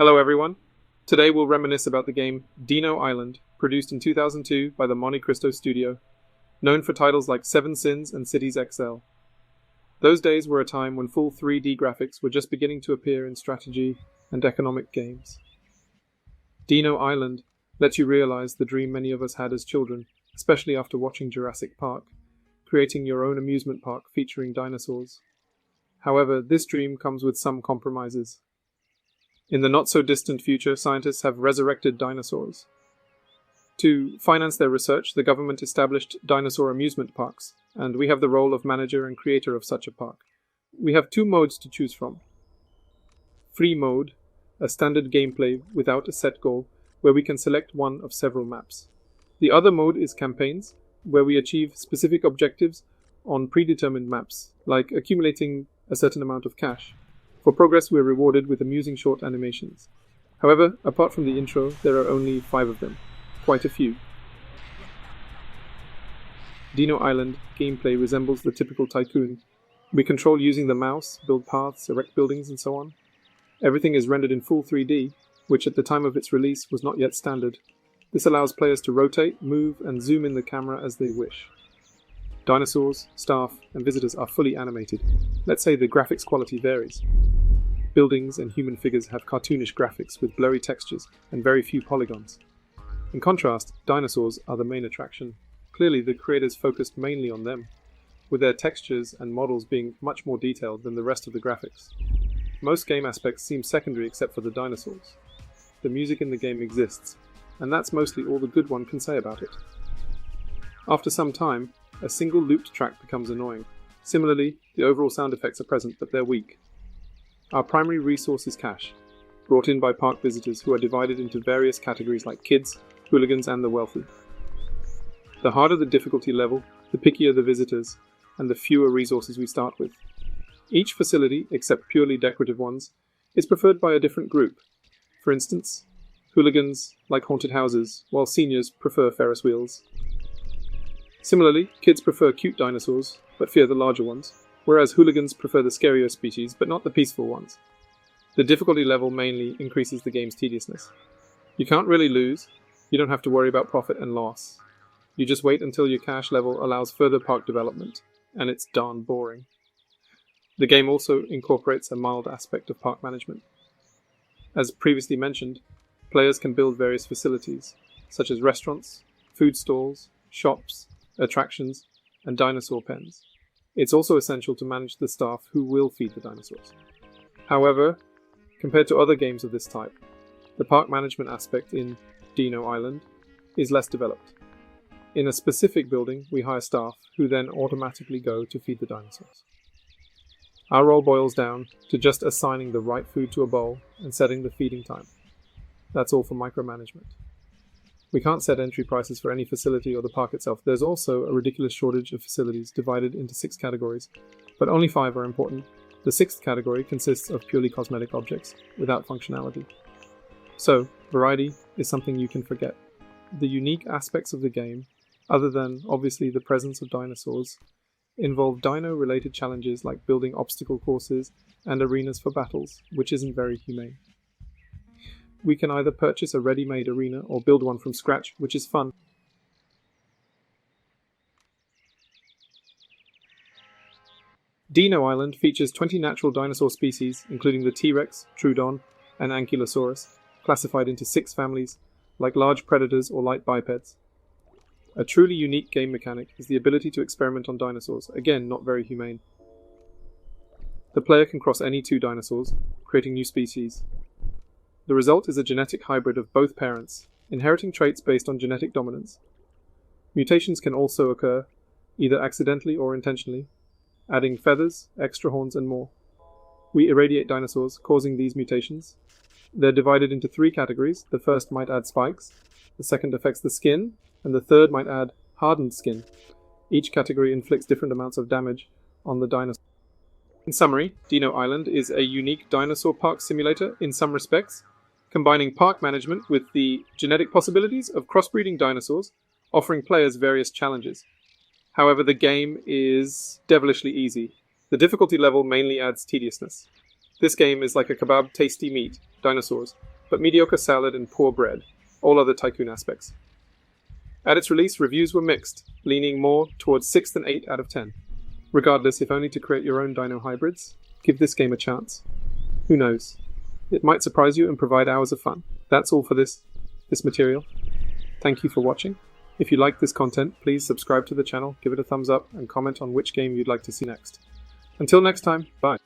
Hello everyone. Today we'll reminisce about the game Dino Island, produced in 2002 by the Monte Cristo studio, known for titles like Seven Sins and Cities XL. Those days were a time when full 3D graphics were just beginning to appear in strategy and economic games. Dino Island lets you realize the dream many of us had as children, especially after watching Jurassic Park, creating your own amusement park featuring dinosaurs. However, this dream comes with some compromises. In the not-so-distant future, scientists have resurrected dinosaurs. To finance their research, the government established dinosaur amusement parks, and we have the role of manager and creator of such a park. We have two modes to choose from. Free mode, a standard gameplay without a set goal, where we can select one of several maps. The other mode is campaigns, where we achieve specific objectives on predetermined maps, like accumulating a certain amount of cash. For progress, we're rewarded with amusing short animations. However, apart from the intro, there are only 5 of them. Quite a few. Dino Island gameplay resembles the typical tycoon. We control using the mouse, build paths, erect buildings, and so on. Everything is rendered in full 3D, which at the time of its release was not yet standard. This allows players to rotate, move, and zoom in the camera as they wish. Dinosaurs, staff, and visitors are fully animated. Let's say the graphics quality varies. Buildings and human figures have cartoonish graphics with blurry textures and very few polygons. In contrast, dinosaurs are the main attraction. Clearly, the creators focused mainly on them, with their textures and models being much more detailed than the rest of the graphics. Most game aspects seem secondary except for the dinosaurs. The music in the game exists, and that's mostly all the good one can say about it. After some time, a single looped track becomes annoying. Similarly, the overall sound effects are present, but they're weak. Our primary resource is cash, brought in by park visitors who are divided into various categories like kids, hooligans, and the wealthy. The harder the difficulty level, the pickier the visitors, and the fewer resources we start with. Each facility, except purely decorative ones, is preferred by a different group. For instance, hooligans like haunted houses, while seniors prefer Ferris wheels. Similarly, kids prefer cute dinosaurs, but fear the larger ones, whereas hooligans prefer the scarier species, but not the peaceful ones. The difficulty level mainly increases the game's tediousness. You can't really lose, you don't have to worry about profit and loss. You just wait until your cash level allows further park development, and it's darn boring. The game also incorporates a mild aspect of park management. As previously mentioned, players can build various facilities, such as restaurants, food stalls, shops, attractions, and dinosaur pens. It's also essential to manage the staff who will feed the dinosaurs. However, compared to other games of this type, the park management aspect in Dino Island is less developed. In a specific building, we hire staff who then automatically go to feed the dinosaurs. Our role boils down to just assigning the right food to a bowl and setting the feeding time. That's all for micromanagement. We can't set entry prices for any facility or the park itself. There's also a ridiculous shortage of facilities divided into 6 categories, but only 5 are important. The 6th category consists of purely cosmetic objects, without functionality. So, variety is something you can forget. The unique aspects of the game, other than obviously the presence of dinosaurs, involve dino-related challenges like building obstacle courses and arenas for battles, which isn't very humane. We can either purchase a ready-made arena or build one from scratch, which is fun. Dino Island features 20 natural dinosaur species, including the T-Rex, Troodon, and Ankylosaurus, classified into 6 families, like large predators or light bipeds. A truly unique game mechanic is the ability to experiment on dinosaurs, again not very humane. The player can cross any 2 dinosaurs, creating new species. The result is a genetic hybrid of both parents, inheriting traits based on genetic dominance. Mutations can also occur, either accidentally or intentionally, adding feathers, extra horns, and more. We irradiate dinosaurs, causing these mutations. They're divided into 3 categories. The first might add spikes, the second affects the skin, and the third might add hardened skin. Each category inflicts different amounts of damage on the dinosaur. In summary, Dino Island is a unique dinosaur park simulator in some respects, combining park management with the genetic possibilities of crossbreeding dinosaurs, offering players various challenges. However, the game is devilishly easy. The difficulty level mainly adds tediousness. This game is like a kebab tasty meat, dinosaurs, but mediocre salad and poor bread, all other Tycoon aspects. At its release, reviews were mixed, leaning more towards 6 than 8 out of 10. Regardless, if only to create your own Dino hybrids, give this game a chance. Who knows? It might surprise you and provide hours of fun. That's all for this material. Thank you for watching. If you like this content, please subscribe to the channel, give it a thumbs up, and comment on which game you'd like to see next. Until next time, bye.